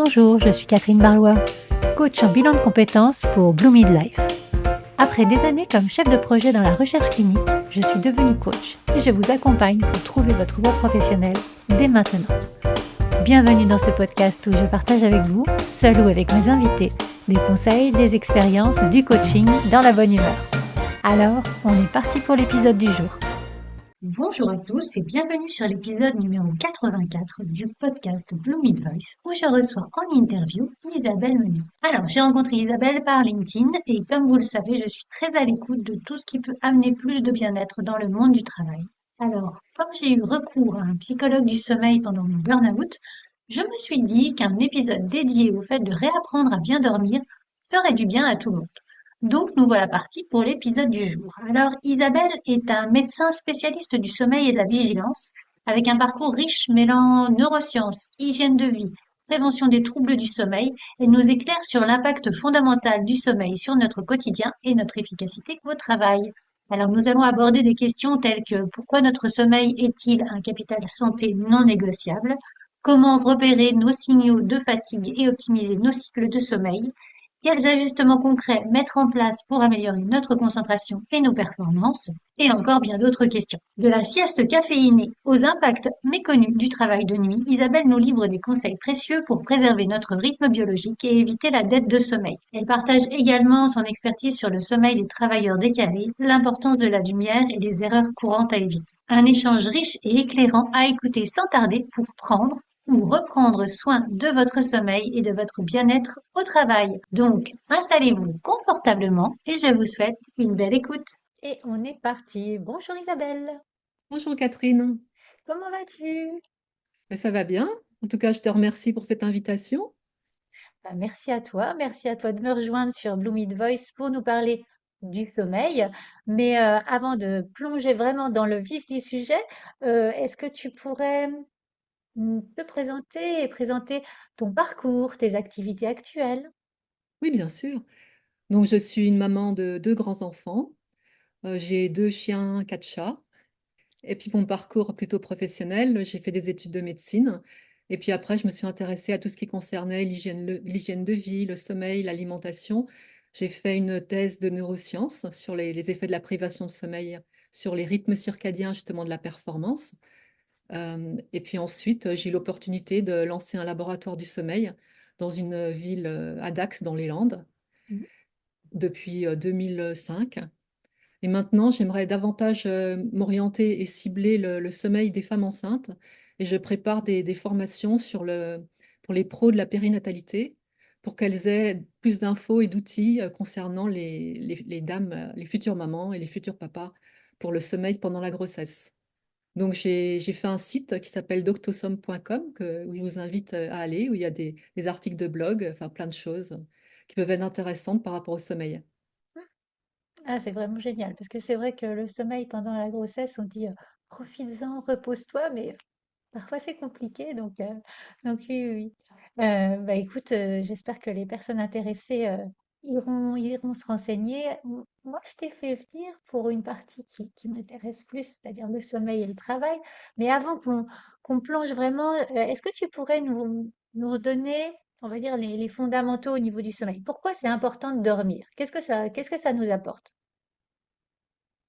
Bonjour, je suis Catherine Barlois, coach en bilan de compétences pour Blue Midlife. Après des années comme chef de projet dans la recherche clinique, je suis devenue coach et je vous accompagne pour trouver votre voie professionnelle dès maintenant. Bienvenue dans ce podcast où je partage avec vous, seul ou avec mes invités, des conseils, des expériences, du coaching dans la bonne humeur. Alors, on est parti pour l'épisode du jour. Bonjour à tous et bienvenue sur l'épisode numéro 84 du podcast Blue Mid Voice où je reçois en interview Isabelle Meunier. Alors, j'ai rencontré Isabelle par LinkedIn et comme vous le savez, je suis très à l'écoute de tout ce qui peut amener plus de bien-être dans le monde du travail. Alors, comme j'ai eu recours à un psychologue du sommeil pendant mon burn-out, je me suis dit qu'un épisode dédié au fait de réapprendre à bien dormir ferait du bien à tout le monde. Donc, nous voilà partis pour l'épisode du jour. Alors, Isabelle est un médecin spécialiste du sommeil et de la vigilance, avec un parcours riche mêlant neurosciences, hygiène de vie, prévention des troubles du sommeil. Elle nous éclaire sur l'impact fondamental du sommeil sur notre quotidien et notre efficacité au travail. Alors, nous allons aborder des questions telles que pourquoi notre sommeil est-il un capital santé non négociable? Comment repérer nos signaux de fatigue et optimiser nos cycles de sommeil? Quels ajustements concrets mettre en place pour améliorer notre concentration et nos performances? Et encore bien d'autres questions. De la sieste caféinée aux impacts méconnus du travail de nuit, Isabelle nous livre des conseils précieux pour préserver notre rythme biologique et éviter la dette de sommeil. Elle partage également son expertise sur le sommeil des travailleurs décalés, l'importance de la lumière et les erreurs courantes à éviter. Un échange riche et éclairant à écouter sans tarder pour prendre ou reprendre soin de votre sommeil et de votre bien-être au travail. Donc, installez-vous confortablement et je vous souhaite une belle écoute. Et on est parti. Bonjour Isabelle. Bonjour Catherine. Comment vas-tu? Ça va bien. En tout cas, je te remercie pour cette invitation. Bah, merci à toi de me rejoindre sur Blue Mid Voice pour nous parler du sommeil. Mais avant de plonger vraiment dans le vif du sujet, est-ce que tu pourrais te présenter et présenter ton parcours, tes activités actuelles? Oui, bien sûr. Donc, je suis une maman de deux grands-enfants. J'ai deux chiens, quatre chats. Et puis, mon parcours plutôt professionnel, j'ai fait des études de médecine. Et puis après, je me suis intéressée à tout ce qui concernait l'hygiène de vie, le sommeil, l'alimentation. J'ai fait une thèse de neurosciences sur les effets de la privation de sommeil sur les rythmes circadiens, justement, de la performance. Et puis ensuite, j'ai eu l'opportunité de lancer un laboratoire du sommeil dans une ville à Dax, dans les Landes, Mhm. depuis 2005. Et maintenant, j'aimerais davantage m'orienter et cibler le sommeil des femmes enceintes. Et je prépare des formations pour les pros de la périnatalité, pour qu'elles aient plus d'infos et d'outils concernant les dames, les futures mamans et les futurs papas pour le sommeil pendant la grossesse. Donc, j'ai fait un site qui s'appelle doctosum.com où je vous invite à aller, où il y a des articles de blog, enfin plein de choses qui peuvent être intéressantes par rapport au sommeil. Ah, c'est vraiment génial, parce que c'est vrai que le sommeil pendant la grossesse, on dit profites-en, repose-toi, mais parfois c'est compliqué, donc oui, oui, oui. Bah écoute, j'espère que les personnes intéressées iront se renseigner. Moi, je t'ai fait venir pour une partie qui m'intéresse plus, c'est-à-dire le sommeil et le travail. Mais avant qu'on plonge vraiment, est-ce que tu pourrais nous redonner, on va dire, les fondamentaux au niveau du sommeil? Pourquoi c'est important de dormir? Qu'est-ce que ça nous apporte?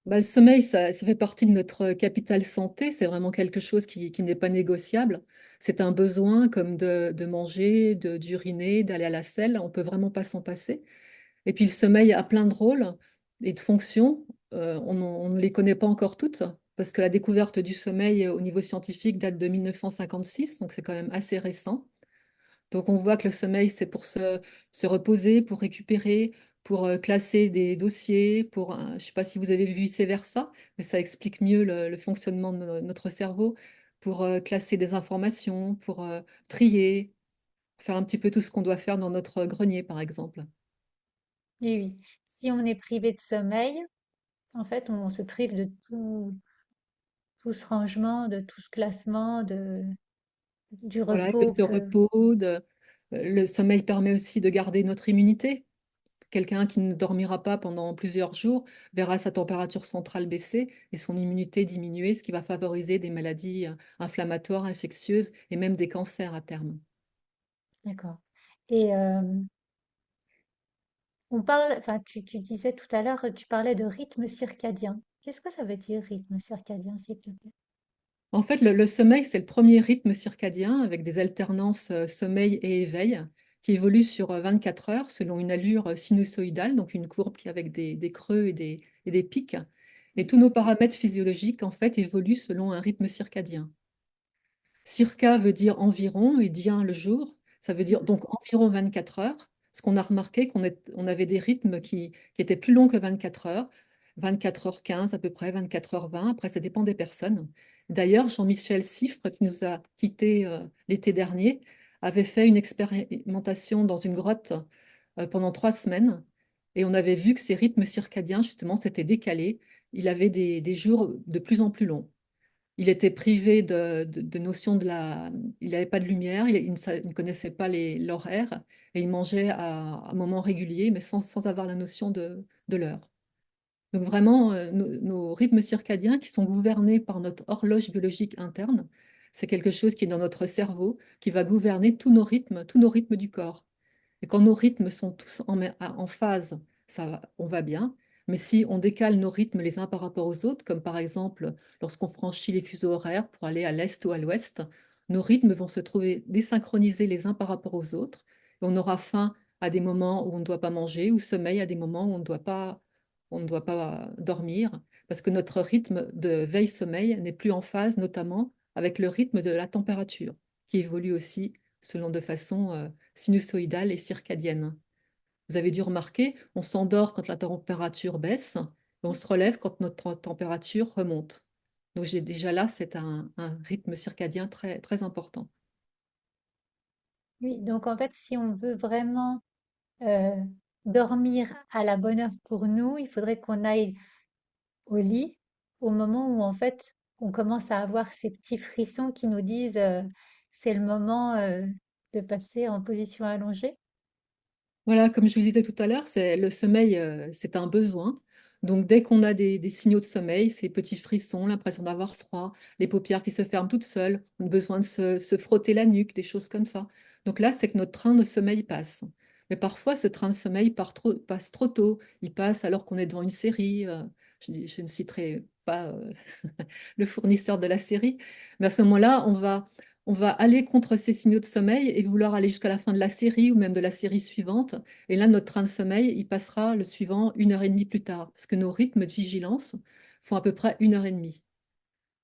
Bah, le sommeil, ça fait partie de notre capital santé. C'est vraiment quelque chose qui n'est pas négociable. C'est un besoin comme de manger, d'uriner, d'aller à la selle. On peut vraiment pas s'en passer. Et puis le sommeil a plein de rôles et de fonctions. On ne les connaît pas encore toutes parce que la découverte du sommeil au niveau scientifique date de 1956, donc c'est quand même assez récent. Donc on voit que le sommeil, c'est pour se reposer, pour récupérer, pour classer des dossiers, je ne sais pas si vous avez vu vice-versa, mais ça explique mieux le fonctionnement de notre cerveau, pour classer des informations, pour trier, faire un petit peu tout ce qu'on doit faire dans notre grenier, par exemple. Oui, oui. Si on est privé de sommeil, en fait, on se prive de tout ce rangement, de tout ce classement, du Voilà, repos de que... repos, le sommeil permet aussi de garder notre immunité. Quelqu'un qui ne dormira pas pendant plusieurs jours verra sa température centrale baisser et son immunité diminuer, ce qui va favoriser des maladies inflammatoires, infectieuses et même des cancers à terme. D'accord. Et on parle, enfin, tu disais tout à l'heure, tu parlais de rythme circadien. Qu'est-ce que ça veut dire rythme circadien, s'il te plaît? En fait, le sommeil, c'est le premier rythme circadien avec des alternances sommeil et éveil qui évoluent sur 24 heures selon une allure sinusoïdale, donc une courbe qui avec des creux et des pics. Et tous nos paramètres physiologiques, en fait, évoluent selon un rythme circadien. Circa veut dire environ et dien le jour. Ça veut dire donc environ 24 heures. Ce qu'on a remarqué, on avait des rythmes qui étaient plus longs que 24 heures, 24h15 à peu près, 24h20. Après, ça dépend des personnes. D'ailleurs, Jean-Michel Siffre, qui nous a quittés l'été dernier, avait fait une expérimentation dans une grotte pendant 3 semaines. Et on avait vu que ces rythmes circadiens, justement, s'étaient décalés. Il avait des jours de plus en plus longs. Il était privé de notion de la... Il n'avait pas de lumière, il ne connaissait pas l'horaire et il mangeait à un moment régulier, mais sans avoir la notion de l'heure. Donc vraiment, nos rythmes circadiens qui sont gouvernés par notre horloge biologique interne, c'est quelque chose qui est dans notre cerveau, qui va gouverner tous nos rythmes du corps. Et quand nos rythmes sont tous en phase, on va bien. Mais si on décale nos rythmes les uns par rapport aux autres, comme par exemple lorsqu'on franchit les fuseaux horaires pour aller à l'est ou à l'ouest, nos rythmes vont se trouver désynchronisés les uns par rapport aux autres. Et on aura faim à des moments où on ne doit pas manger, ou sommeil à des moments où on ne doit pas dormir, parce que notre rythme de veille-sommeil n'est plus en phase, notamment avec le rythme de la température, qui évolue aussi selon de façon sinusoïdale et circadienne. Vous avez dû remarquer, on s'endort quand la température baisse et on se relève quand notre température remonte. Donc j'ai déjà là, c'est un rythme circadien très, très important. Oui, donc en fait, si on veut vraiment euh, dormir à la bonne heure pour nous, il faudrait qu'on aille au lit au moment où en fait on commence à avoir ces petits frissons qui nous disent c'est le moment de passer en position allongée. Voilà, comme je vous disais tout à l'heure, le sommeil, c'est un besoin. Donc, dès qu'on a des signaux de sommeil, ces petits frissons, l'impression d'avoir froid, les paupières qui se ferment toutes seules, on a besoin de se frotter la nuque, des choses comme ça. Donc là, c'est que notre train de sommeil passe. Mais parfois, ce train de sommeil passe trop tôt. Il passe alors qu'on est devant une série. Je ne citerai pas le fournisseur de la série. Mais à ce moment-là, on va aller contre ces signaux de sommeil et vouloir aller jusqu'à la fin de la série ou même de la série suivante. Et là, notre train de sommeil, il passera le suivant 1 heure et demie plus tard, parce que nos rythmes de vigilance font à peu près 1 heure et demie.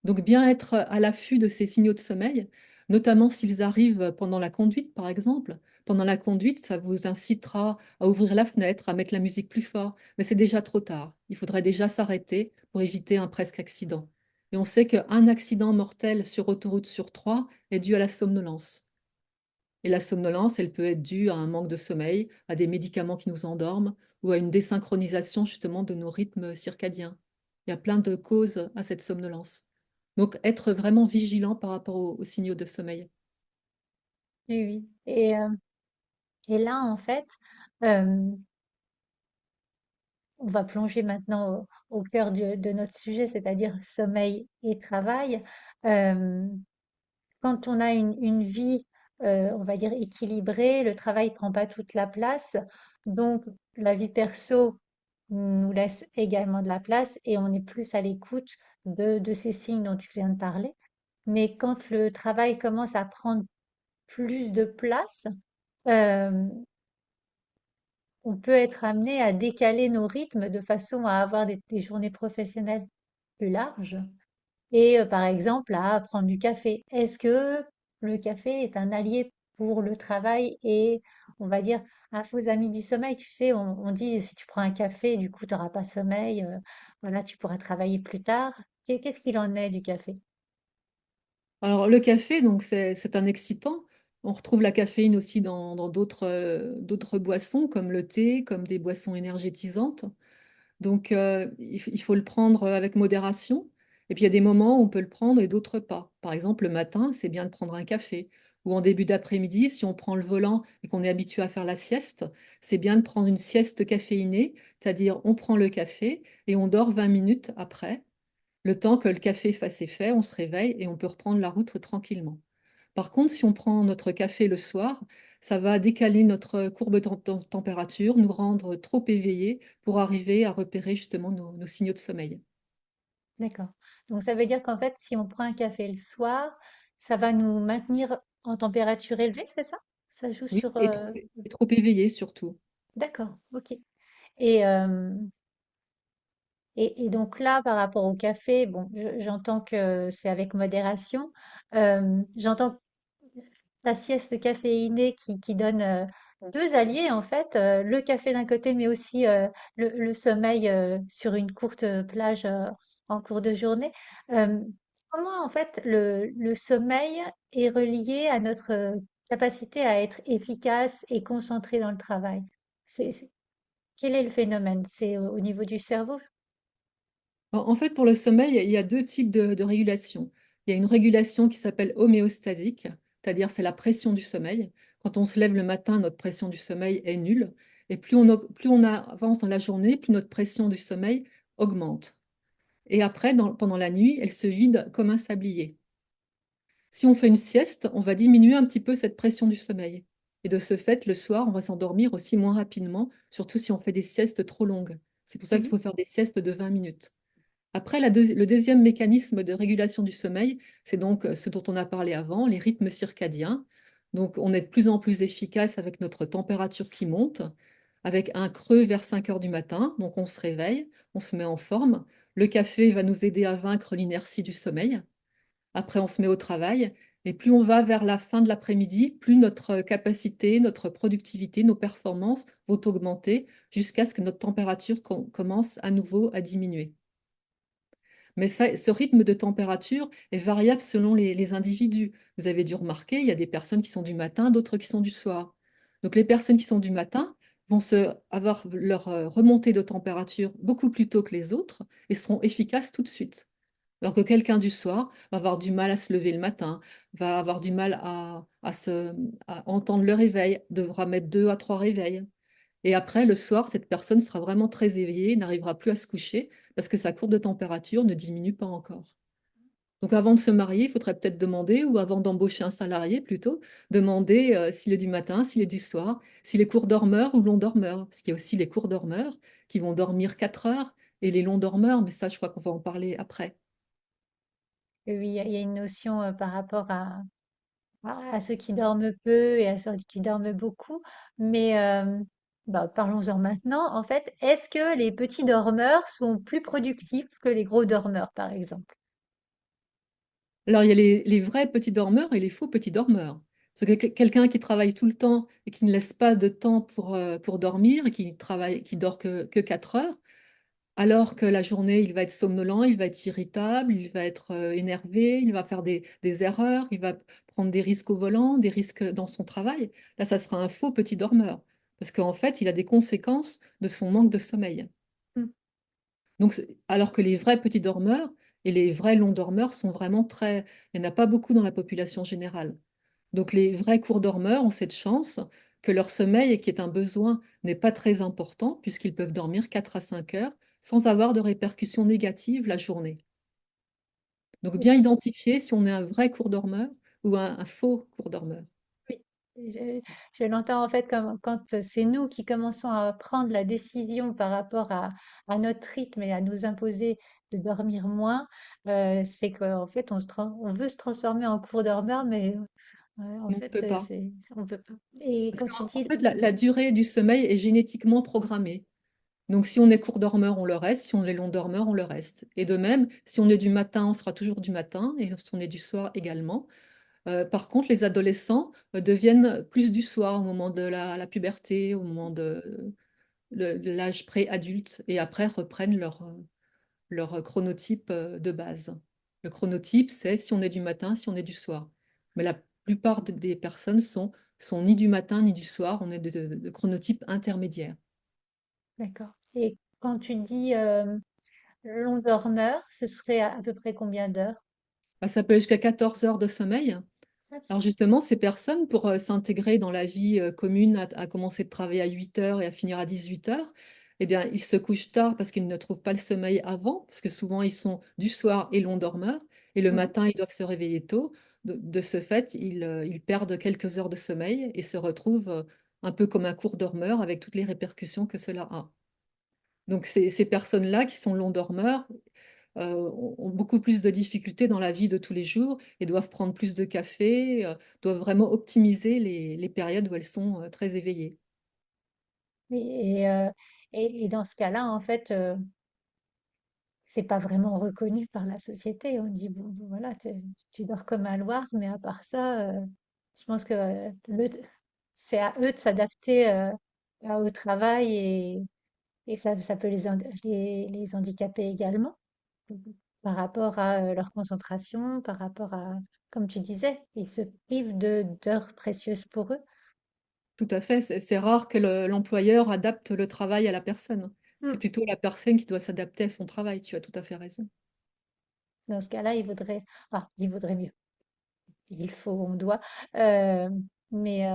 Donc, bien être à l'affût de ces signaux de sommeil, notamment s'ils arrivent pendant la conduite, par exemple. Pendant la conduite, ça vous incitera à ouvrir la fenêtre, à mettre la musique plus fort, mais c'est déjà trop tard. Il faudrait déjà s'arrêter pour éviter un presque accident. Et on sait qu'un accident mortel sur autoroute sur trois est dû à la somnolence. Et la somnolence, elle peut être due à un manque de sommeil, à des médicaments qui nous endorment ou à une désynchronisation justement de nos rythmes circadiens. Il y a plein de causes à cette somnolence. Donc, être vraiment vigilant par rapport aux signaux de sommeil. Oui, oui. Et là, en fait, euh, on va plonger maintenant au cœur de notre sujet, c'est-à-dire sommeil et travail. Euh, Quand on a une vie, on va dire équilibrée, le travail prend pas toute la place, donc la vie perso nous laisse également de la place et on est plus à l'écoute de ces signes dont tu viens de parler. Mais quand le travail commence à prendre plus de place, euh, on peut être amené à décaler nos rythmes de façon à avoir des journées professionnelles plus larges et par exemple à prendre du café. Est-ce que le café est un allié pour le travail et on va dire un faux ami du sommeil? Tu sais, on dit si tu prends un café, du coup, tu n'auras pas sommeil, voilà, tu pourras travailler plus tard. Qu'est-ce qu'il en est du café? Alors, le café, donc, c'est un excitant. On retrouve la caféine aussi dans d'autres boissons, comme le thé, comme des boissons énergétisantes. Donc, il faut le prendre avec modération. Et puis, il y a des moments où on peut le prendre et d'autres pas. Par exemple, le matin, c'est bien de prendre un café. Ou en début d'après-midi, si on prend le volant et qu'on est habitué à faire la sieste, c'est bien de prendre une sieste caféinée, c'est-à-dire on prend le café et on dort 20 minutes après. Le temps que le café fasse effet, on se réveille et on peut reprendre la route tranquillement. Par contre, si on prend notre café le soir, ça va décaler notre courbe de température, nous rendre trop éveillés pour arriver à repérer justement nos signaux de sommeil. D'accord. Donc ça veut dire qu'en fait, si on prend un café le soir, ça va nous maintenir en température élevée, c'est ça? Ça joue Oui, sur... et trop éveillés surtout. D'accord, ok. Et, euh, et donc là, par rapport au café, bon, j'entends que c'est avec modération. J'entends la sieste caféinée qui donne deux alliés, en fait, le café d'un côté, mais aussi le sommeil sur une courte plage en cours de journée. Euh, Comment, en fait, le sommeil est relié à notre capacité à être efficace et concentré dans le travail? Quel est le phénomène? C'est au niveau du cerveau? En fait, pour le sommeil, il y a deux types de régulation. Il y a une régulation qui s'appelle homéostasique, c'est-à-dire c'est la pression du sommeil. Quand on se lève le matin, notre pression du sommeil est nulle. Et plus on avance dans la journée, plus notre pression du sommeil augmente. Et après, pendant la nuit, elle se vide comme un sablier. Si on fait une sieste, on va diminuer un petit peu cette pression du sommeil. Et de ce fait, le soir, on va s'endormir aussi moins rapidement, surtout si on fait des siestes trop longues. C'est pour ça qu'il Mhm. faut faire des siestes de 20 minutes. Après, le deuxième mécanisme de régulation du sommeil, c'est donc ce dont on a parlé avant, les rythmes circadiens. Donc, on est de plus en plus efficace avec notre température qui monte, avec un creux vers 5 heures du matin. Donc, on se réveille, on se met en forme. Le café va nous aider à vaincre l'inertie du sommeil. Après, on se met au travail. Et plus on va vers la fin de l'après-midi, plus notre capacité, notre productivité, nos performances vont augmenter jusqu'à ce que notre température commence à nouveau à diminuer. Mais ce rythme de température est variable selon les individus. Vous avez dû remarquer, il y a des personnes qui sont du matin, d'autres qui sont du soir. Donc les personnes qui sont du matin vont avoir leur remontée de température beaucoup plus tôt que les autres et seront efficaces tout de suite. Alors que quelqu'un du soir va avoir du mal à se lever le matin, va avoir du mal à entendre le réveil, devra mettre 2 à 3 réveils. Et après, le soir, cette personne sera vraiment très éveillée, n'arrivera plus à se coucher parce que sa courbe de température ne diminue pas encore. Donc avant de se marier, il faudrait peut-être demander, ou avant d'embaucher un salarié plutôt, demander s'il est du matin, s'il est du soir, s'il est court dormeur ou long dormeur. Parce qu'il y a aussi les courts dormeurs qui vont dormir 4 heures et les longs dormeurs, mais ça, je crois qu'on va en parler après. Oui, il y a une notion par rapport à ceux qui dorment peu et à ceux qui dorment beaucoup. Mais bah, parlons-en maintenant. En fait, est-ce que les petits dormeurs sont plus productifs que les gros dormeurs, par exemple? Alors, il y a les vrais petits dormeurs et les faux petits dormeurs. Parce que quelqu'un qui travaille tout le temps et qui ne laisse pas de temps pour dormir et qui dort que 4 heures, alors que la journée, il va être somnolent, il va être irritable, il va être énervé, il va faire des erreurs, il va prendre des risques au volant, des risques dans son travail. Là, ça sera un faux petit dormeur. Parce qu'en fait, il a des conséquences de son manque de sommeil. Mm. Donc, alors que les vrais petits dormeurs et les vrais longs dormeurs sont vraiment très... Il n'y en a pas beaucoup dans la population générale. Donc les vrais courts dormeurs ont cette chance que leur sommeil, qui est un besoin, n'est pas très important puisqu'ils peuvent dormir 4 à 5 heures sans avoir de répercussions négatives la journée. Donc bien identifier si on est un vrai court dormeur ou un faux court dormeur. Oui, je l'entends en fait comme quand c'est nous qui commençons à prendre la décision par rapport à notre rythme et à nous imposer de dormir moins, c'est qu'en fait on veut se transformer en court dormeur, mais en On ne fait peut pas. on peut pas. Et Parce quand tu qu'en en dis fait, la durée du sommeil est génétiquement programmée. Donc, si on est court dormeur, on le reste. Si on est long dormeur, on le reste. Et de même, si on est du matin, on sera toujours du matin. Et si on est du soir également. Par contre, les adolescents deviennent plus du soir au moment de la puberté, au moment de l'âge pré-adulte. Et après, reprennent leur chronotype de base. Le chronotype, c'est si on est du matin, si on est du soir. Mais la plupart des personnes sont ni du matin ni du soir. On est de chronotype intermédiaire. d'accord. Et quand tu dis long dormeur, ce serait à peu près combien d'heures? Bah, ça peut aller jusqu'à 14 heures de sommeil. Ah, Alors justement, ces personnes, pour s'intégrer dans la vie commune, à commencer de travailler à 8 heures et à finir à 18 heures, eh bien, ils se couchent tard parce qu'ils ne trouvent pas le sommeil avant, parce que souvent, ils sont du soir et long dormeurs, et le mhm. matin, ils doivent se réveiller tôt. de ce fait, ils perdent quelques heures de sommeil et se retrouvent un peu comme un court dormeur avec toutes les répercussions que cela a. Donc ces personnes-là qui sont longs dormeurs ont beaucoup plus de difficultés dans la vie de tous les jours et doivent prendre plus de café, doivent vraiment optimiser les périodes où elles sont très éveillées. Oui, et dans ce cas-là, en fait, c'est pas vraiment reconnu par la société. On dit, bon, bon, voilà, tu dors comme un loir, mais à part ça, je pense que c'est à eux de s'adapter au travail et ça peut les handicaper également par rapport à leur concentration, par rapport à, comme tu disais, ils se privent d'heures précieuses pour eux. Tout à fait, c'est rare que l'employeur adapte le travail à la personne. C'est Hmm. plutôt la personne qui doit s'adapter à son travail. Tu as tout à fait raison. Dans ce cas-là, il vaudrait mieux. Il faut, on doit. Euh, mais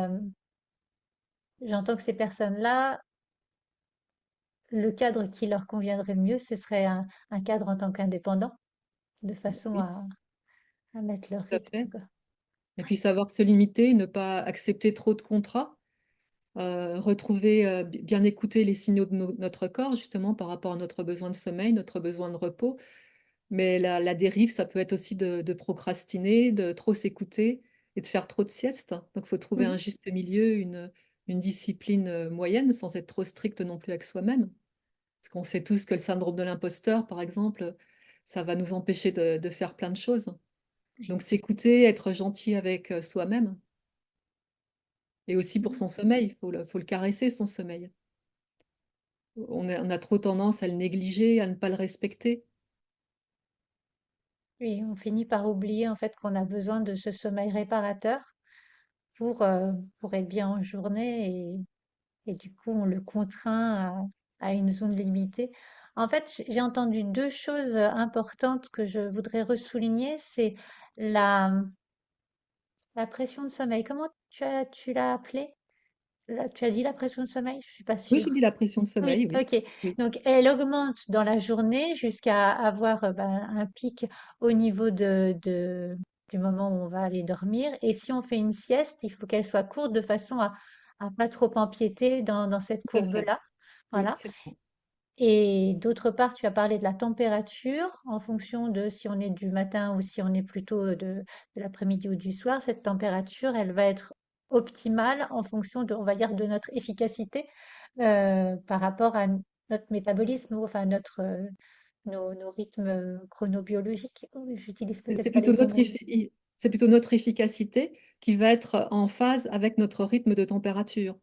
j'entends que ces personnes-là, le cadre qui leur conviendrait mieux, ce serait un cadre en tant qu'indépendant, de façon Oui, à mettre leur tout à rythme, fait. quoi. Et puis savoir se limiter, ne pas accepter trop de contrats, retrouver, bien écouter les signaux de notre corps, justement, par rapport à notre besoin de sommeil, notre besoin de repos. Mais la dérive, ça peut être aussi de procrastiner, de trop s'écouter et de faire trop de siestes. Donc, il faut trouver Mm. un juste milieu, une discipline moyenne, sans être trop strict non plus avec soi-même. Parce qu'on sait tous que le syndrome de l'imposteur, par exemple, ça va nous empêcher de faire plein de choses. Donc, s'écouter, être gentil avec soi-même. Et aussi pour son sommeil, faut le caresser, son sommeil. On a trop tendance à le négliger, à ne pas le respecter. Oui, on finit par oublier en fait qu'on a besoin de ce sommeil réparateur pour être bien en journée et du coup on le contraint à une zone limitée. En fait, j'ai entendu deux choses importantes que je voudrais ressouligner, c'est la, la pression de sommeil. Comment tu l'as appelé? Tu as dit la pression de sommeil? Je suis pas Oui, j'ai sûre. dit la pression de sommeil, Oui, oui. ok. Oui, Donc, elle augmente dans la journée jusqu'à avoir ben, un pic au niveau du moment où on va aller dormir. Et si on fait une sieste, il faut qu'elle soit courte de façon à pas trop empiéter dans cette tout à fait. courbe-là. Oui, Voilà. c'est ça. Et d'autre part, tu as parlé de la température en fonction de si on est du matin ou si on est plutôt de l'après-midi ou du soir. Cette température, elle va être optimale en fonction de, on va dire, de notre efficacité par rapport à notre métabolisme, ou enfin nos rythmes chronobiologiques. Oh, j'utilise C'est peut-être pas les plutôt bons mots. c'est plutôt notre efficacité qui va être en phase avec notre rythme de température.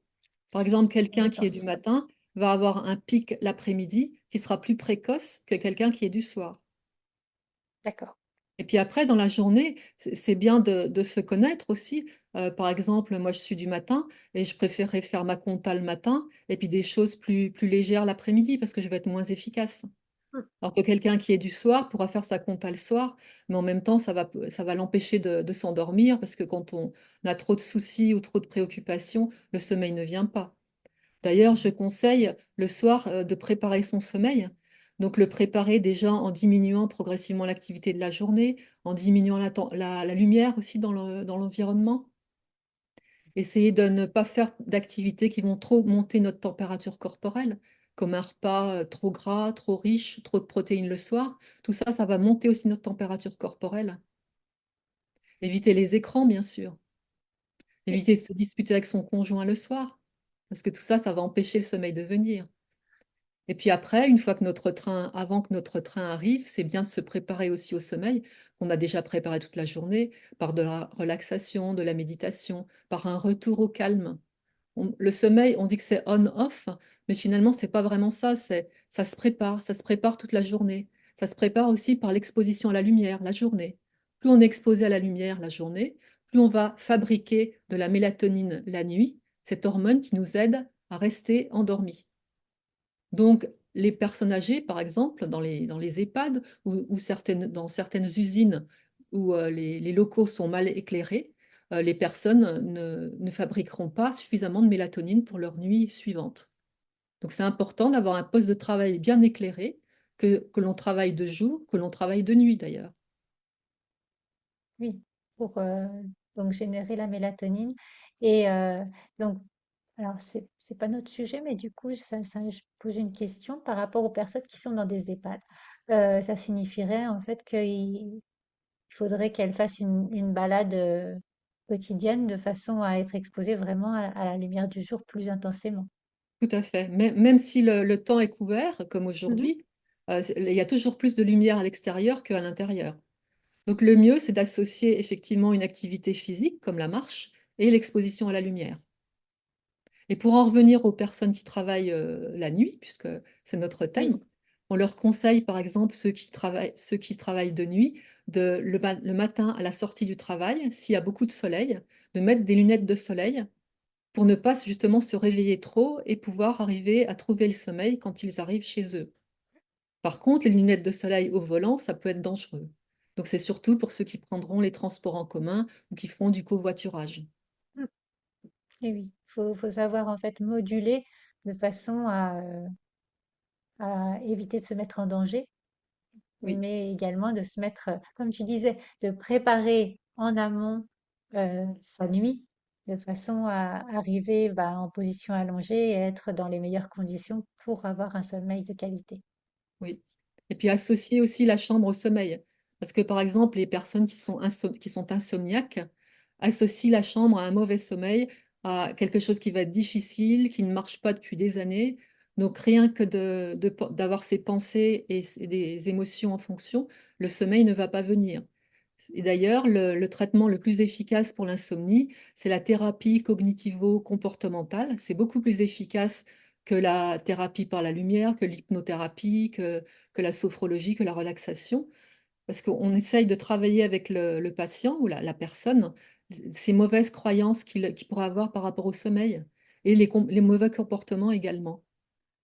Par exemple, quelqu'un qui est du Compétences. matin va avoir un pic l'après-midi qui sera plus précoce que quelqu'un qui est du soir. D'accord. Et puis après, dans la journée, c'est bien de se connaître aussi. Par exemple, moi, je suis du matin et je préférerais faire ma compta le matin et puis des choses plus légères l'après-midi parce que je vais être moins efficace. Hmm. Alors que quelqu'un qui est du soir pourra faire sa compta le soir, mais en même temps, ça va l'empêcher de s'endormir parce que quand on a trop de soucis ou trop de préoccupations, le sommeil ne vient pas. D'ailleurs, je conseille le soir de préparer son sommeil. Donc le préparer déjà en diminuant progressivement l'activité de la journée, en diminuant la lumière aussi dans l'environnement. Essayer de ne pas faire d'activités qui vont trop monter notre température corporelle, comme un repas trop gras, trop riche, trop de protéines le soir. Tout ça, ça va monter aussi notre température corporelle. Éviter les écrans, bien sûr. Oui, Éviter de se disputer avec son conjoint le soir, parce que tout ça, ça va empêcher le sommeil de venir. Et puis après, une fois que avant que notre train arrive, c'est bien de se préparer aussi au sommeil, qu'on a déjà préparé toute la journée, par de la relaxation, de la méditation, par un retour au calme. Le sommeil, on dit que c'est on-off, mais finalement, c'est pas vraiment ça. Ça se prépare toute la journée. Ça se prépare aussi par l'exposition à la lumière, la journée. Plus on est exposé à la lumière la journée, plus on va fabriquer de la mélatonine la nuit, cette hormone qui nous aide à rester endormi. Donc, les personnes âgées, par exemple, dans les EHPAD ou dans certaines usines où les locaux sont mal éclairés, les personnes ne fabriqueront pas suffisamment de mélatonine pour leur nuit suivante. Donc, c'est important d'avoir un poste de travail bien éclairé, que l'on travaille de jour, que l'on travaille de nuit d'ailleurs. oui. pour donc générer la mélatonine. Et donc, alors c'est pas notre sujet, mais du coup, je pose une question par rapport aux personnes qui sont dans des EHPAD. Ça signifierait en fait qu'il faudrait qu'elles fassent une balade quotidienne de façon à être exposées vraiment à la lumière du jour plus intensément. Tout à fait. Même si le temps est couvert, comme Mhm. aujourd'hui, il y a toujours plus de lumière à l'extérieur qu'à l'intérieur. Donc le mieux, c'est d'associer effectivement une activité physique, comme la marche, et l'exposition à la lumière. Et pour en revenir aux personnes qui travaillent la nuit, puisque c'est notre Oui, thème, on leur conseille, par exemple, ceux qui travaillent de nuit, le matin à la sortie du travail, s'il y a beaucoup de soleil, de mettre des lunettes de soleil pour ne pas justement se réveiller trop et pouvoir arriver à trouver le sommeil quand ils arrivent chez eux. Par contre, les lunettes de soleil au volant, ça peut être dangereux. Donc c'est surtout pour ceux qui prendront les transports en commun ou qui font du covoiturage. mm, et oui, faut savoir en fait moduler de façon à éviter de se mettre en danger, Oui, mais également de se mettre, comme tu disais, de préparer en amont sa nuit de façon à arriver bah, en position allongée et être dans les meilleures conditions pour avoir un sommeil de qualité. oui. Et puis associer aussi la chambre au sommeil. Parce que par exemple, les personnes qui sont insomniaques associent la chambre à un mauvais sommeil, à quelque chose qui va être difficile, qui ne marche pas depuis des années. Donc rien que d'avoir ces pensées et des émotions en fonction, le sommeil ne va pas venir. Et d'ailleurs, le traitement le plus efficace pour l'insomnie, c'est la thérapie cognitivo-comportementale. C'est beaucoup plus efficace que la thérapie par la lumière, que l'hypnothérapie, que la sophrologie, que la relaxation, parce qu'on essaye de travailler avec le patient ou la personne, ces mauvaises croyances qu'il pourrait avoir par rapport au sommeil et les mauvais comportements également.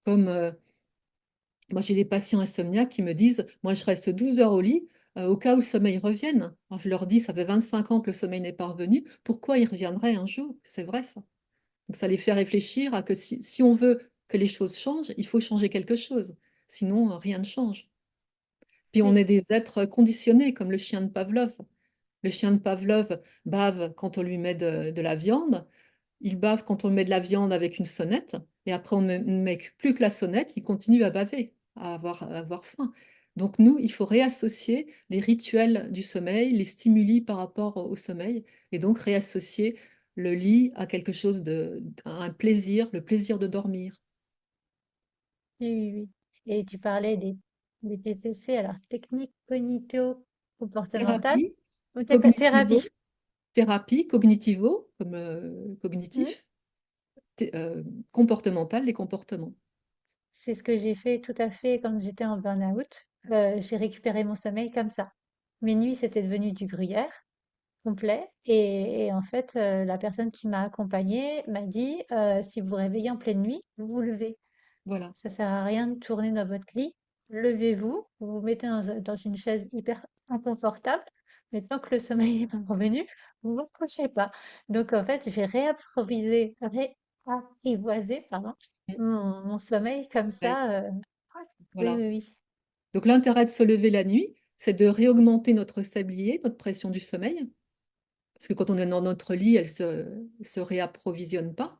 Comme moi, j'ai des patients insomniaques qui me disent, moi, je reste 12 heures au lit au cas où le sommeil revienne. Alors, je leur dis, ça fait 25 ans que le sommeil n'est pas revenu, pourquoi il reviendrait un jour? C'est vrai, ça. Donc, ça les fait réfléchir à que si on veut que les choses changent, il faut changer quelque chose. Sinon, rien ne change. Puis, on Oui, est des êtres conditionnés, comme le chien de Pavlov. Le chien de Pavlov bave quand on lui met de la viande. Il bave quand on met de la viande avec une sonnette, et après on ne met plus que la sonnette, il continue à baver, à avoir faim. Donc nous, il faut réassocier les rituels du sommeil, les stimuli par rapport au sommeil, et donc réassocier le lit à quelque chose à un plaisir, le plaisir de dormir. oui, oui, oui. Et tu parlais des TCC, alors technique cognito-comportementale, Thérapie, ou thérapie. cognitivo, thérapie, cognitivo, comme Mhm. cognitif, thé- euh, comportemental, les comportements. C'est ce que j'ai fait tout à fait quand j'étais en burn-out. J'ai récupéré mon sommeil comme ça. Mes nuits, c'était devenu du gruyère complet. Et en fait, la personne qui m'a accompagnée m'a dit, si vous vous réveillez en pleine nuit, vous vous levez. Voilà. Ça sert à rien de tourner dans votre lit. Levez-vous, vous vous mettez dans une chaise hyper inconfortable, mais tant que le sommeil n'est pas revenu, vous ne vous couchez pas. Donc en fait, j'ai réapprivoisé, pardon, Mm. mon sommeil comme Ouais, ça. Oui, voilà. oui, oui. Donc l'intérêt de se lever la nuit, c'est de réaugmenter notre sablier, notre pression du sommeil, parce que quand on est dans notre lit, elle se réapprovisionne pas.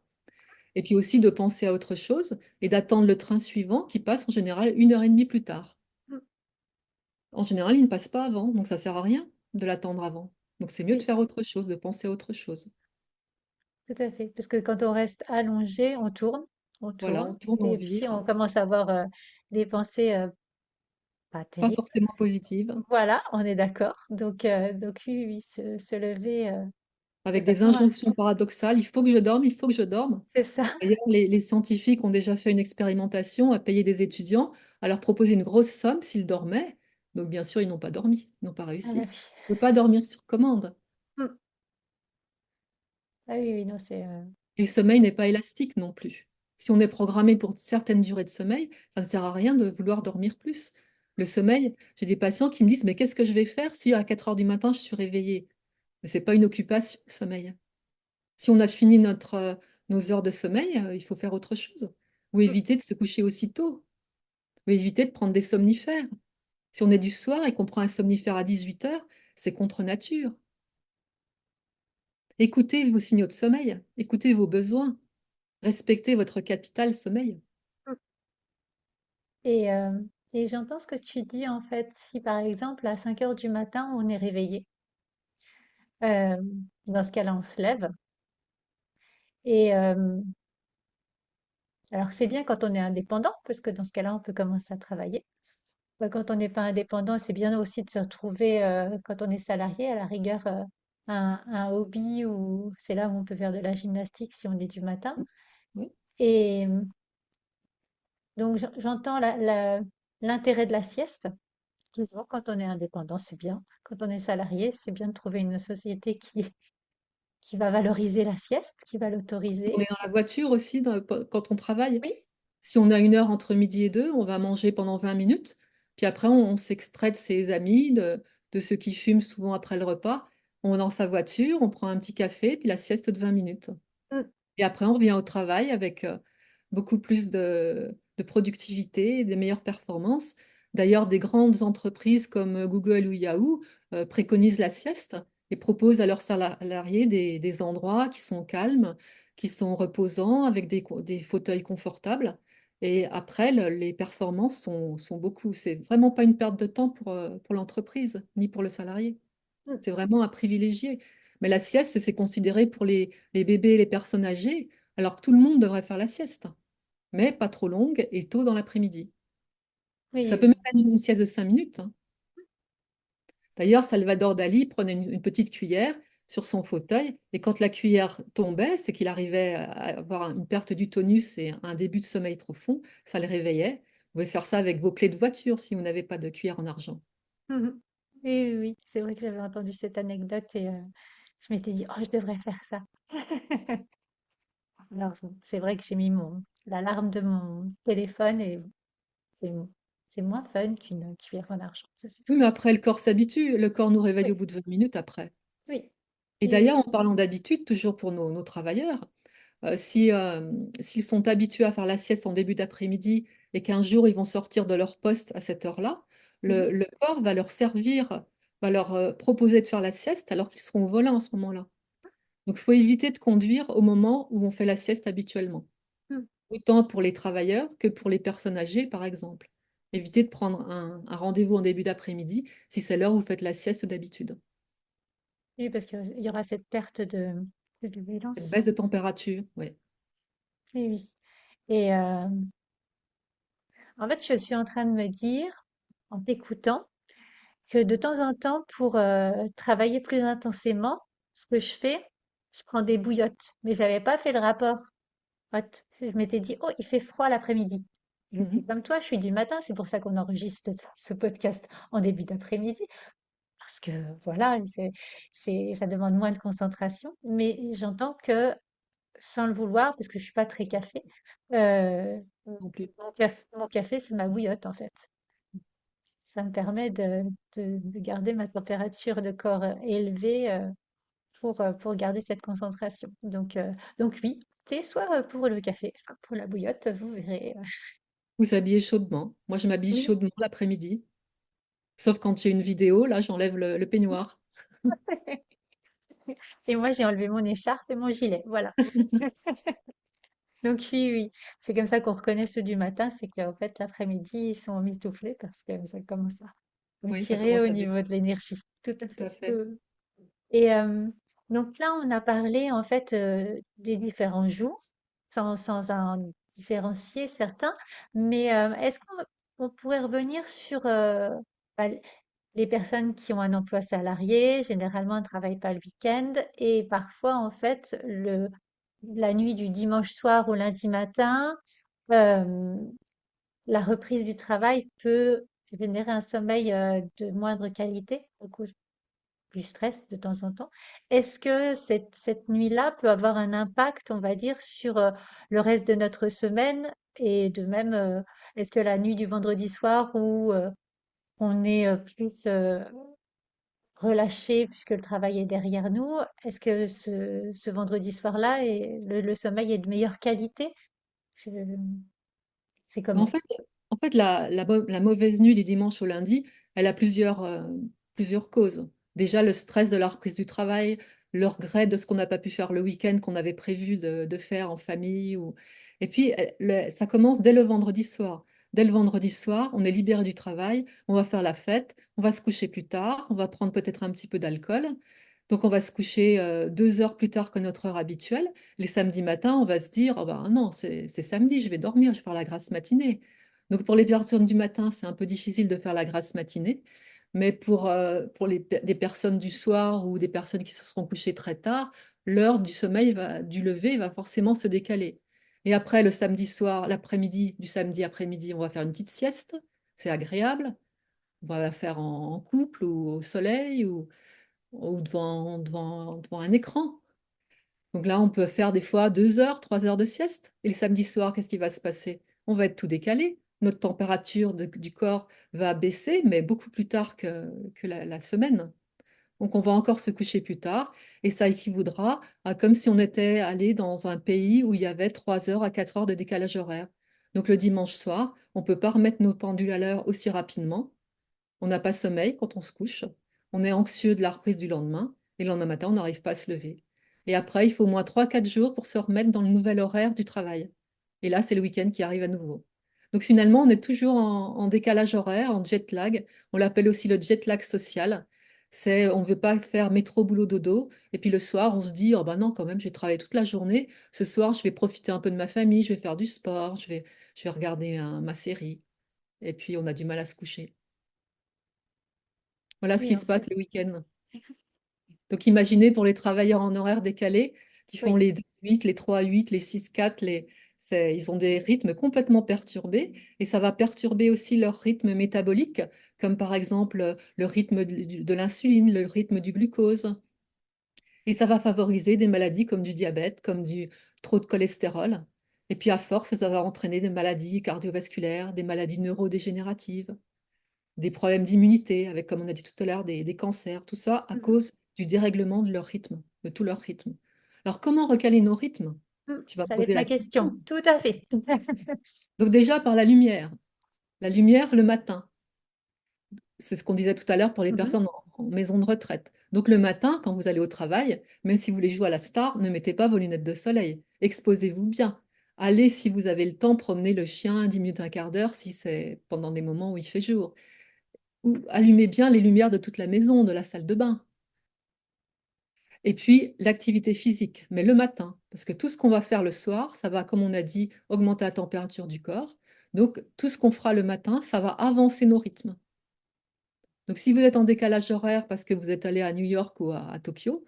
Et puis aussi de penser à autre chose et d'attendre le train suivant qui passe en général 1 heure et demie plus tard. Mm, En général, il ne passe pas avant, donc ça sert à rien de l'attendre avant. Donc c'est mieux de oui, faire autre chose, de penser à autre chose. tout à fait. Parce que quand on reste allongé, on Voilà, tourne, on tourne, on et puis vire, on commence à avoir des pensées pas pas terribles. forcément positive, Voilà, on est d'accord. Donc oui, oui, oui, se lever de avec des façon à... injonctions paradoxales, il faut que je dorme, il faut que je dorme. C'est ça. D'ailleurs, les scientifiques ont déjà fait une expérimentation à payer des étudiants, à leur proposer une grosse somme s'ils dormaient. Donc, bien sûr, ils n'ont pas dormi, ils n'ont pas Ah bah réussi. oui. On ne peut pas dormir sur commande. Mm. Ah oui, oui, non, Et le sommeil n'est pas élastique non plus. Si on est programmé pour certaines durées de sommeil, ça ne sert à rien de vouloir dormir plus. Le sommeil, j'ai des patients qui me disent, mais qu'est-ce que je vais faire si à 4 heures du matin, je suis réveillée? Mais ce n'est pas une occupation, le sommeil. Si on a fini nos heures de sommeil, il faut faire autre chose. Ou mm, éviter de se coucher aussitôt. Ou éviter de prendre des somnifères. Si on est du soir et qu'on prend un somnifère à 18 heures, c'est contre nature. Écoutez vos signaux de sommeil, écoutez vos besoins, respectez votre capital sommeil. Mm. Et, euh, et j'entends ce que tu dis en fait. Si par exemple à 5 heures du matin on est réveillé, euh, dans ce cas-là on se lève. Et alors c'est bien quand on est indépendant, parce que dans ce cas-là on peut commencer à travailler. Bah, quand on n'est pas indépendant, c'est bien aussi de se retrouver, quand on est salarié, à la rigueur, un hobby où c'est là où on peut faire de la gymnastique si on est du matin. Oui. Et donc j'entends l'intérêt de la sieste. Disons, quand on est indépendant, c'est bien. Quand on est salarié, c'est bien de trouver une société qui va valoriser la sieste, qui va On l'autoriser. est dans la voiture aussi quand on travaille. Oui. Si on a 1 heure entre midi et 2, on va manger pendant 20 minutes. Puis après, on s'extrait de ses amis, de ceux qui fument souvent après le repas. On est dans sa voiture, on prend un petit café, puis la sieste de 20 minutes. Mm. Et après, on revient au travail avec beaucoup plus de productivité et des meilleures performances. D'ailleurs, des grandes entreprises comme Google ou Yahoo préconisent la sieste et proposent à leurs salariés des endroits qui sont calmes, qui sont reposants, avec des fauteuils confortables. Et après, les performances sont beaucoup. C'est vraiment pas une perte de temps pour l'entreprise, ni pour le salarié. Mm. C'est vraiment à privilégier. Mais la sieste, c'est considéré pour les bébés et les personnes âgées, alors que tout le monde devrait faire la sieste, mais pas trop longue et tôt dans l'après-midi. Ça Oui, peut même oui. être une sieste de 5 minutes, hein. D'ailleurs, Salvador Dali prenait une petite cuillère sur son fauteuil et quand la cuillère tombait, c'est qu'il arrivait à avoir une perte du tonus et un début de sommeil profond, ça le réveillait. Vous pouvez faire ça avec vos clés de voiture si vous n'avez pas de cuillère en argent. Mhm. Oui, oui, oui. C'est vrai que j'avais entendu cette anecdote et je m'étais dit, oh, je devrais faire ça. Alors, bon, c'est vrai que j'ai mis l'alarme de mon téléphone et c'est, c'est moins fun qu'une cuillère en argent. Ça, c'est Oui, vrai. mais après, le corps s'habitue, le corps nous réveille Oui, au bout de 20 minutes après. oui, Et oui, d'ailleurs, oui. en parlant d'habitude, toujours pour nos travailleurs, si, s'ils sont habitués à faire la sieste en début d'après-midi et qu'un jour ils vont sortir de leur poste à cette heure-là, Mhm, le corps va leur servir, va leur proposer de faire la sieste alors qu'ils seront au volant à ce moment-là. Donc il faut éviter de conduire au moment où on fait la sieste habituellement, mhm. autant pour les travailleurs que pour les personnes âgées, par exemple. Évitez de prendre un rendez-vous en début d'après-midi si c'est l'heure où vous faites la sieste d'habitude. Oui, parce qu'il y aura cette perte de Cette vigilance. baisse de température, oui. Oui, oui. Et en fait, je suis en train de me dire, en t'écoutant, que de temps en temps, pour travailler plus intensément, ce que je fais, je prends des bouillottes. Mais j'avais pas fait le rapport. Je m'étais dit, oh, il fait froid l'après-midi. Je suis Mhm. comme toi, je suis du matin, c'est pour ça qu'on enregistre ce podcast en début d'après-midi. Parce que voilà, ça demande moins de concentration. Mais j'entends que, sans le vouloir, parce que je suis pas très café, Non plus. mon café, c'est ma bouillotte en fait. Ça me permet de garder ma température de corps élevée pour garder cette concentration. Donc oui, c'est soit pour le café, soit pour la bouillotte, vous verrez. Vous s'habillez chaudement. Moi, je m'habille Oui. chaudement l'après-midi. Sauf quand j'ai une vidéo, là, j'enlève le peignoir. Et moi, j'ai enlevé mon écharpe et mon gilet. Voilà. Donc oui, oui, c'est comme ça qu'on reconnaît ceux du matin, c'est qu'en fait, l'après-midi, ils sont emmitouflés parce que ça commence à Oui, ça tirer commence au à niveau baisser. de l'énergie. Tout à Tout à fait. fait. Et donc là, on a parlé en fait des différents jours, sans en différencier certains, mais est-ce qu'on pourrait revenir sur bah, les personnes qui ont un emploi salarié, généralement, elles ne travaillent pas le week-end, et parfois, en fait, la nuit du dimanche soir au lundi matin, euh, la reprise du travail peut générer un sommeil de moindre qualité, donc plus stress de temps en temps. Est-ce que cette nuit-là peut avoir un impact, on va dire, sur le reste de notre semaine? Et de même, est-ce que la nuit du vendredi soir où on est plus relâché puisque le travail est derrière nous, est-ce que ce vendredi soir-là, le sommeil est de meilleure qualité? C'est c'est Mais comment? en fait la mauvaise nuit du dimanche au lundi, elle a plusieurs causes. Déjà, le stress de la reprise du travail, le regret de ce qu'on n'a pas pu faire le week-end qu'on avait prévu de faire en famille. Et puis, ça commence dès le vendredi soir. Dès le vendredi soir, on est libéré du travail, on va faire la fête, on va se coucher plus tard, on va prendre peut-être un petit peu d'alcool. Donc, on va se coucher 2 heures plus tard que notre heure habituelle. Les samedis matins, on va se dire, oh ben non, c'est samedi, je vais dormir, je vais faire la grasse matinée. Donc, pour les personnes du matin, c'est un peu difficile de faire la grasse matinée. Mais pour des personnes du soir ou des personnes qui se seront couchées très tard, l'heure du sommeil du lever va forcément se décaler. Et après, le samedi soir, l'après-midi, du samedi après-midi, on va faire une petite sieste. C'est agréable. On va la faire en couple ou au soleil ou devant un écran. Donc là, on peut faire des fois 2 heures, 3 heures de sieste. Et le samedi soir, qu'est-ce qui va se passer? On va être tout décalé. Notre température du corps va baisser, mais beaucoup plus tard que la semaine. Donc on va encore se coucher plus tard. Et ça équivaudra à comme si on était allé dans un pays où il y avait 3 heures à 4 heures de décalage horaire. Donc le dimanche soir, on ne peut pas remettre nos pendules à l'heure aussi rapidement. On n'a pas sommeil quand on se couche. On est anxieux de la reprise du lendemain. Et le lendemain matin, on n'arrive pas à se lever. Et après, il faut au moins 3, 4 jours pour se remettre dans le nouvel horaire du travail. Et là, c'est le week-end qui arrive à nouveau. Donc finalement, on est toujours en décalage horaire, en jet lag. On l'appelle aussi le jet lag social. On ne veut pas faire métro, boulot, dodo. Et puis le soir, on se dit, oh ben non, quand même, j'ai travaillé toute la journée. Ce soir, je vais profiter un peu de ma famille, je vais faire du sport, je vais regarder ma série. Et puis, on a du mal à se coucher. Voilà ce Oui, qui en se passe fait, le week-end. Donc imaginez pour les travailleurs en horaire décalé qui font oui. les 2-8, les 3-8, les 6-4, ils ont des rythmes complètement perturbés et ça va perturber aussi leur rythme métabolique, comme par exemple le rythme de l'insuline, le rythme du glucose. Et ça va favoriser des maladies comme du diabète, comme du trop de cholestérol. Et puis à force, ça va entraîner des maladies cardiovasculaires, des maladies neurodégénératives, des problèmes d'immunité, avec, comme on a dit tout à l'heure, des cancers, tout ça à Mhm. cause du dérèglement de leur rythme, de tout leur rythme. Alors, comment recaler nos rythmes? Tu vas me Ça va être poser ma la question. question. Tout à fait. Donc déjà, par la lumière. La lumière le matin. C'est ce qu'on disait tout à l'heure pour les Mhm. personnes en maison de retraite. Donc le matin, quand vous allez au travail, même si vous voulez jouer à la star, ne mettez pas vos lunettes de soleil. Exposez-vous bien. Allez, si vous avez le temps, promener le chien 10 minutes, un quart d'heure, si c'est pendant des moments où il fait jour. Ou allumez bien les lumières de toute la maison, de la salle de bain. Et puis l'activité physique, mais le matin, parce que tout ce qu'on va faire le soir, ça va, comme on a dit, augmenter la température du corps. Donc tout ce qu'on fera le matin, ça va avancer nos rythmes. Donc si vous êtes en décalage horaire parce que vous êtes allé à New York ou à Tokyo,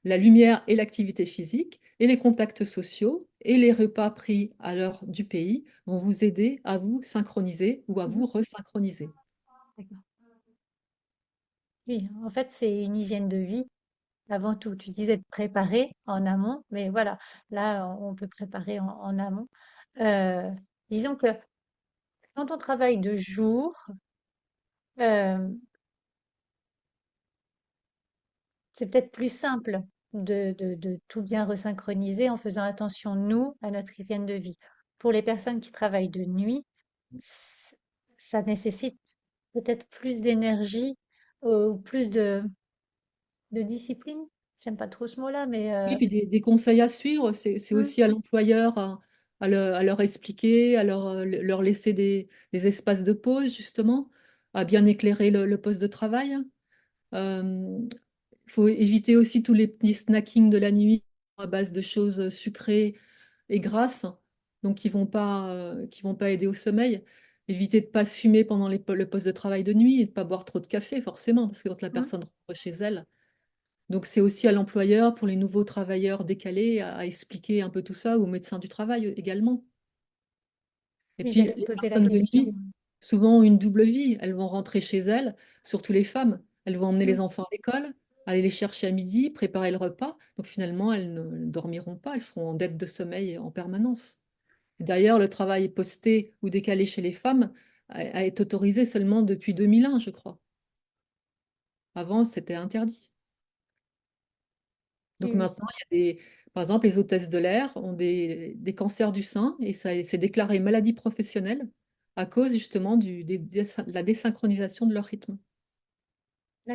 la lumière et l'activité physique et les contacts sociaux et les repas pris à l'heure du pays vont vous aider à vous synchroniser ou à Mhm. vous resynchroniser. D'accord. Oui, en fait, c'est une hygiène de vie avant tout. Tu disais de préparer en amont, mais voilà, là, on peut préparer en amont. Euh, disons que quand on travaille de jour, euh, c'est peut-être plus simple de tout bien resynchroniser en faisant attention, nous, à notre hygiène de vie. Pour les personnes qui travaillent de nuit, c- ça nécessite peut-être plus d'énergie ou plus de discipline. J'aime pas trop ce mot-là, mais Et puis des conseils à suivre, c'est hmm, aussi à l'employeur à leur expliquer, leur laisser des espaces de pause, justement, à bien éclairer le poste de travail. Il faut éviter aussi tous les petits snackings de la nuit à base de choses sucrées et grasses, donc qui vont pas aider au sommeil. Éviter de ne pas fumer pendant le poste de travail de nuit et de ne pas boire trop de café, forcément, parce que quand la hmm, personne rentre chez elle, donc c'est aussi à l'employeur, pour les nouveaux travailleurs décalés, à expliquer un peu tout ça, aux médecins du travail également. Et oui, puis j'allais te les poser la personnes de question. nuit, souvent ont une double vie. Elles vont rentrer chez elles, surtout les femmes. Elles vont emmener Hmm, les enfants à l'école, aller les chercher à midi, préparer le repas. Donc finalement, elles ne dormiront pas, elles seront en dette de sommeil en permanence. D'ailleurs, le travail posté ou décalé chez les femmes a été autorisé seulement depuis 2001, je crois. Avant, c'était interdit. oui, Donc oui, maintenant, il y a par exemple, les hôtesses de l'air ont des cancers du sein et ça c'est déclaré maladie professionnelle à cause justement de la désynchronisation de leur rythme.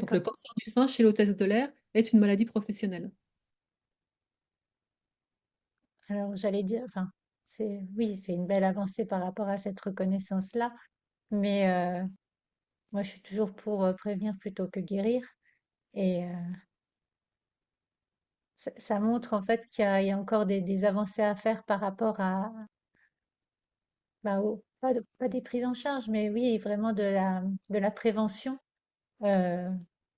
Donc le d'accord. cancer du sein chez l'hôtesse de l'air est une maladie professionnelle. Alors j'allais dire, enfin, oui, c'est une belle avancée par rapport à cette reconnaissance-là, mais moi je suis toujours pour prévenir plutôt que guérir. Et ça montre en fait qu'il y a encore des avancées à faire par rapport à, bah, pas des prises en charge, mais oui, vraiment de la prévention euh,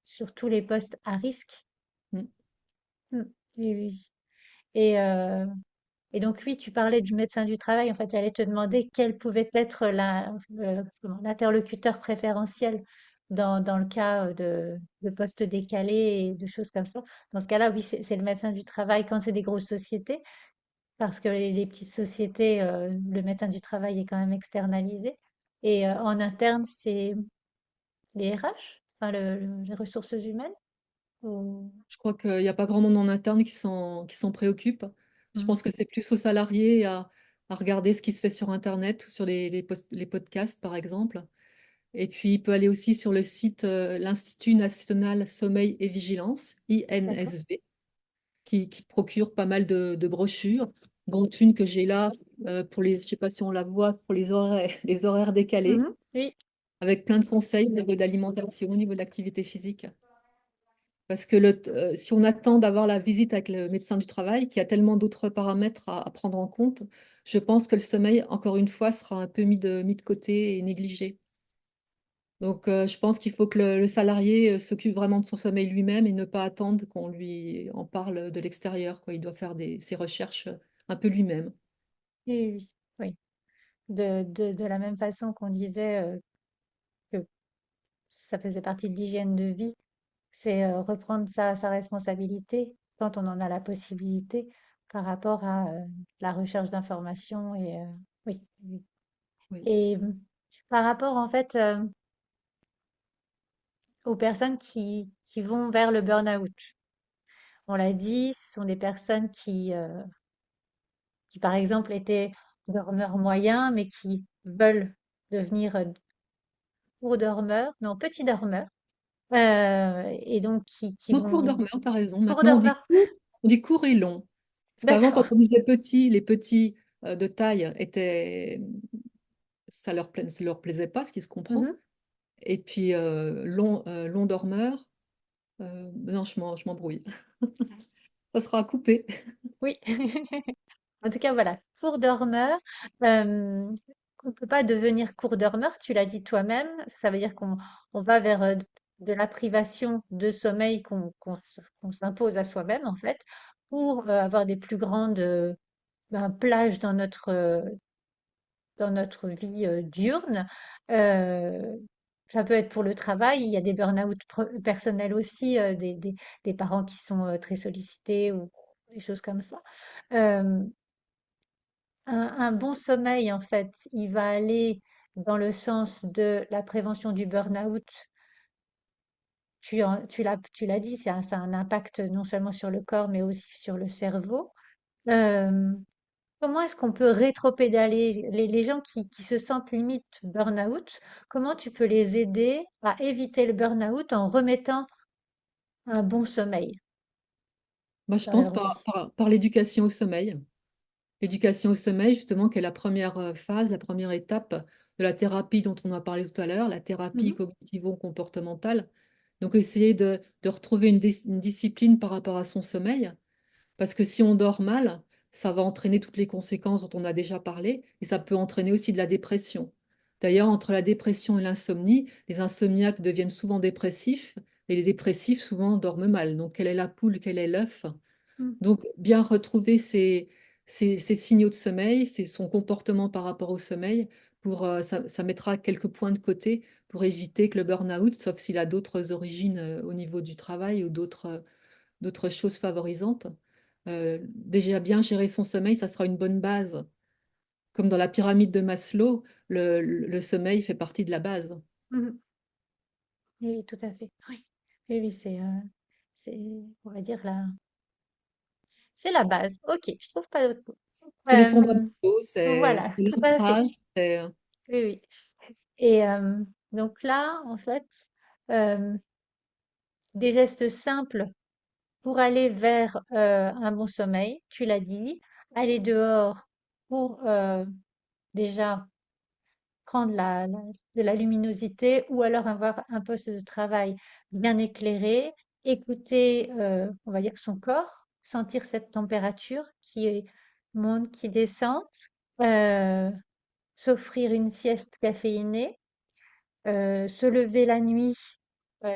sur tous les postes à risque. Mm. Mm. Oui, oui. Et, euh, et donc, oui, tu parlais du médecin du travail. En fait, j'allais te demander quel pouvait être l'interlocuteur préférentiel dans le cas de postes décalés et de choses comme ça. Dans ce cas-là, oui, c'est le médecin du travail quand c'est des grosses sociétés, parce que les petites sociétés, le médecin du travail est quand même externalisé. Et en interne, c'est les RH, enfin les ressources humaines. ou- Je crois qu'il n'y a pas grand monde en interne qui s'en préoccupe. Je Hmm, pense que c'est plus aux salariés à regarder ce qui se fait sur Internet ou sur les podcasts, par exemple. Et puis, il peut aller aussi sur le site l'Institut national sommeil et vigilance, d'accord. INSV, qui procure pas mal de brochures, dont une que j'ai là pour les, je sais pas si on la voit, pour les horaires décalés, Mhm, oui, avec plein de conseils au niveau de l'alimentation, au niveau de l'activité physique. Parce que si on attend d'avoir la visite avec le médecin du travail, qui a tellement d'autres paramètres à prendre en compte, je pense que le sommeil, encore une fois, sera un peu mis de côté et négligé. Donc, je pense qu'il faut que le salarié s'occupe vraiment de son sommeil lui-même et ne pas attendre qu'on lui en parle de l'extérieur, quoi. Il doit faire ses recherches un peu lui-même. oui, oui, oui. De la même façon qu'on disait que ça faisait partie de l'hygiène de vie, c'est reprendre sa responsabilité quand on en a la possibilité par rapport à la recherche d'informations et oui, oui. Oui. Et par rapport en fait aux personnes qui vont vers le burn-out. On l'a dit, ce sont des personnes qui par exemple étaient dormeurs moyens, mais qui veulent devenir court dormeurs, non, petit dormeurs, et donc qui Non, court vont dormeur, tu as raison. court Maintenant, dormeur. on dit court et long. Parce qu'avant, quand D'accord. on disait petit, les petits de taille ça leur plaisait pas, ce qui se comprend. Mhm. Et puis, long dormeur, non, je m'embrouille. Ça sera à couper. Oui. En tout cas, voilà, court dormeur. Euh, on ne peut pas devenir court dormeur, tu l'as dit toi-même. Ça veut dire qu'on va vers de la privation de sommeil qu'on s'impose à soi-même, en fait, pour avoir des plus grandes plages dans notre vie diurne. Euh, Ça peut être pour le travail. Il y a des burn-out personnels aussi, des parents qui sont très sollicités ou des choses comme ça. Euh, un bon sommeil, en fait, il va aller dans le sens de la prévention du burn-out. Tu l'as dit, ça a un impact non seulement sur le corps, mais aussi sur le cerveau. Euh, Comment est-ce qu'on peut rétropédaler les gens qui se sentent limite burn-out? Comment tu peux les aider à éviter le burn-out en remettant un bon sommeil Moi, je dans pense leur vie? par l'éducation au sommeil. L'éducation au sommeil, justement, qui est la première phase, la première étape de la thérapie dont on a parlé tout à l'heure, la thérapie Mhm, cognitivo-comportementale. Donc, essayer de retrouver une discipline par rapport à son sommeil. Parce que si on dort mal, ça va entraîner toutes les conséquences dont on a déjà parlé et ça peut entraîner aussi de la dépression. D'ailleurs, entre la dépression et l'insomnie, les insomniaques deviennent souvent dépressifs et les dépressifs souvent dorment mal. Donc, quelle est la poule, quel est l'œuf? mhm, Donc, bien retrouver ces signaux de sommeil, c'est son comportement par rapport au sommeil, ça mettra quelques points de côté pour éviter que le burn-out, sauf s'il a d'autres origines au niveau du travail ou d'autres choses favorisantes. Déjà bien gérer son sommeil, ça sera une bonne base. Comme dans la pyramide de Maslow, le sommeil fait partie de la base. mhm. Oui, oui, tout à fait. Oui, oui, oui, c'est, on va dire, c'est la base. Ok, je trouve pas d'autre mot. C'est les Euh, fondamentaux, voilà, c'est tout à fait. l'ancrage, c'est Oui, oui. Et donc là, en fait, euh, des gestes simples pour aller vers un bon sommeil, tu l'as dit. aller dehors pour déjà prendre de la luminosité ou alors avoir un poste de travail bien éclairé, écouter, on va dire, son corps, sentir cette température monte, qui descend, euh, s'offrir une sieste caféinée, se lever la nuit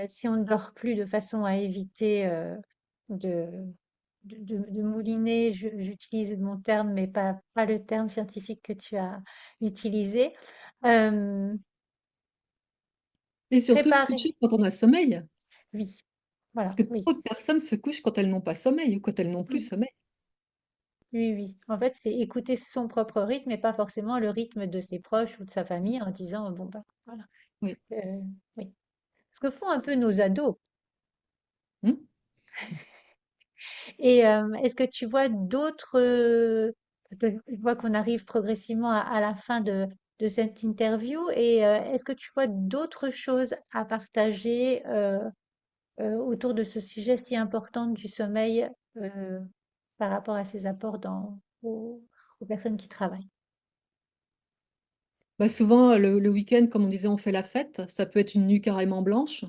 si on ne dort plus de façon à éviter de, de mouliner. J'utilise mon terme, mais pas le terme scientifique que tu as utilisé. Euh, Et surtout se Préparer, coucher quand on a sommeil. oui, Parce voilà, que oui. trop de personnes se couchent quand elles n'ont pas sommeil ou quand elles n'ont plus Mm. sommeil. Oui, oui. En fait, c'est écouter son propre rythme et pas forcément le rythme de ses proches ou de sa famille en disant, bon, bah, voilà. Oui. Euh, oui. Ce que font un peu nos ados. Hmm. Et est-ce que tu vois d'autres, parce que je vois qu'on arrive progressivement à la fin de cette interview, et est-ce que tu vois d'autres choses à partager autour de ce sujet si important du sommeil euh, par rapport à ses apports aux personnes qui travaillent? Bah, souvent, le week-end, comme on disait, on fait la fête. Ça peut être une nuit carrément blanche.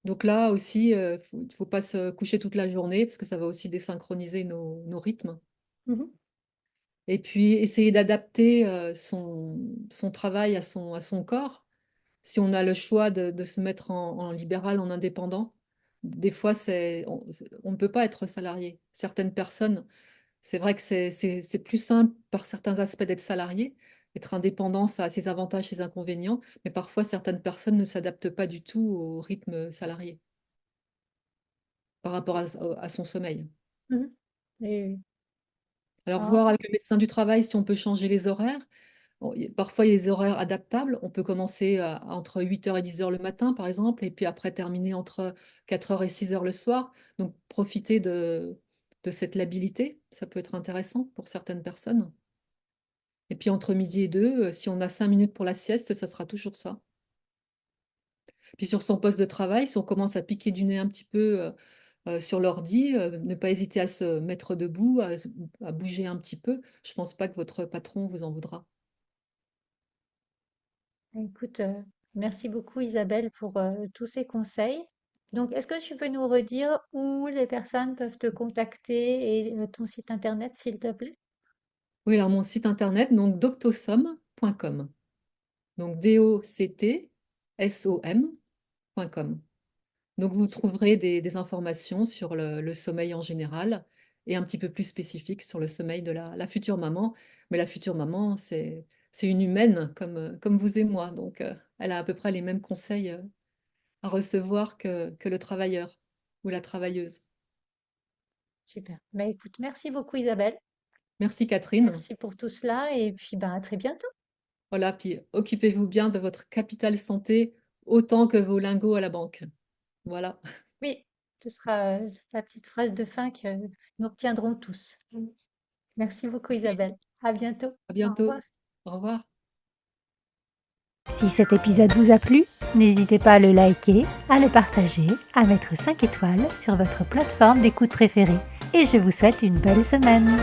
Donc là aussi, il faut pas se coucher toute la journée parce que ça va aussi désynchroniser nos rythmes. Mhm. Et puis, essayer d'adapter son travail à son corps. Si on a le choix de se mettre en libéral, en indépendant, des fois, on ne peut pas être salarié. Certaines personnes, c'est vrai que c'est plus simple par certains aspects d'être salarié. Être indépendant, ça a ses avantages, ses inconvénients, mais parfois certaines personnes ne s'adaptent pas du tout au rythme salarié par rapport à son sommeil. Mhm. Et, Alors, voir en- avec le médecin du travail si on peut changer les horaires. Bon, parfois, il y a des horaires adaptables. On peut commencer entre 8 heures et 10 heures le matin, par exemple, et puis après terminer entre 4 heures et 6 heures le soir. Donc, profiter de cette labilité, ça peut être intéressant pour certaines personnes. Et puis, entre midi et deux, si on a 5 minutes pour la sieste, ça sera toujours ça. Puis, sur son poste de travail, si on commence à piquer du nez un petit peu sur l'ordi, ne pas hésiter à se mettre debout, à bouger un petit peu. Je pense pas que votre patron vous en voudra. Écoute, merci beaucoup Isabelle pour tous ces conseils. Donc, est-ce que tu peux nous redire où les personnes peuvent te contacter et ton site internet, s'il te plaît? Oui, alors mon site internet, donc doctosom.com. Donc doctsom.com. Donc vous trouverez des informations sur le sommeil en général et un petit peu plus spécifique sur le sommeil de la future maman. Mais la future maman, c'est une humaine comme vous et moi. Donc elle a à peu près les mêmes conseils à recevoir que le travailleur ou la travailleuse. Super. Bah, écoute, merci beaucoup Isabelle. Merci Catherine. Merci pour tout cela et puis ben, à très bientôt. Voilà, puis occupez-vous bien de votre capital santé autant que vos lingots à la banque. Voilà. Oui, ce sera la petite phrase de fin que nous retiendrons tous. Merci beaucoup Merci. Isabelle. À bientôt. À Au revoir. bientôt. Au revoir. Si cet épisode vous a plu, n'hésitez pas à le liker, à le partager, à mettre 5 étoiles sur votre plateforme d'écoute préférée. Et je vous souhaite une belle semaine.